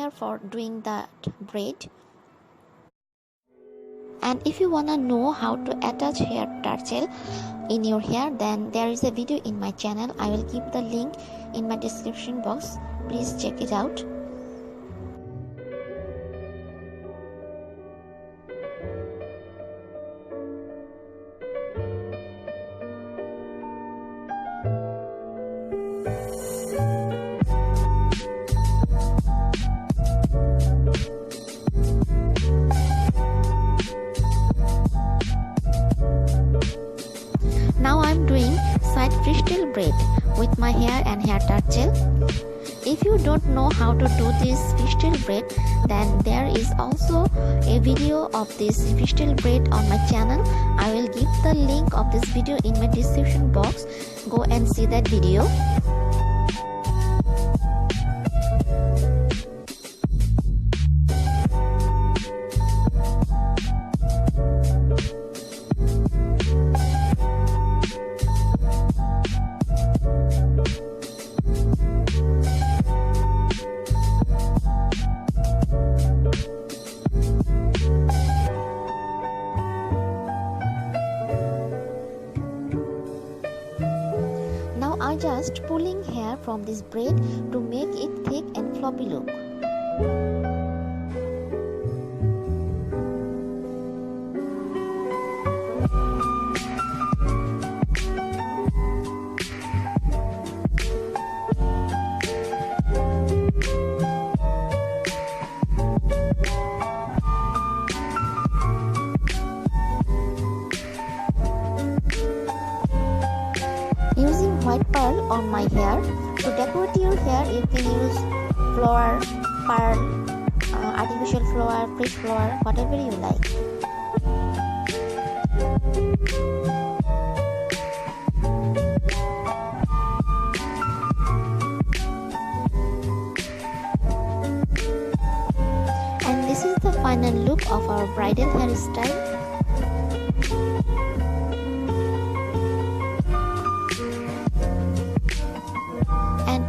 hair for doing that braid. And if you wanna know how to attach hair tarchail in your hair, then there is a video in my channel. I will keep the link in my description box. Please check it out. Now I'm doing side fishtail braid with my hair and hair tarchail. If you don't know how to do this fishtail braid, then there is also a video of this fishtail braid on my channel. I will give the link of this video in my description box. Go and see that video. I just pulling hair from this braid to make it thick and floppy look. Using white pearl on my hair. To decorate your hair, you can use flower, pearl, artificial flower, fresh flower, whatever you like. And this is the final look of our bridal hairstyle.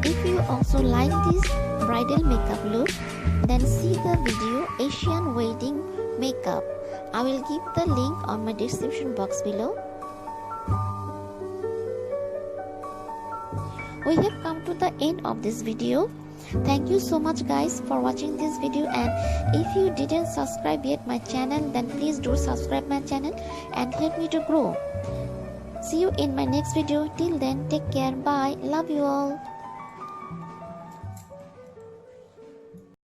If you also like this bridal makeup look, then see the video Asian wedding makeup. I will give the link on my description box below. We have come to the end of this video. Thank you so much guys for watching this video, and if you didn't subscribe yet my channel, then please do subscribe my channel and help me to grow. See you in my next video. Till then, take care. Bye. Love you all.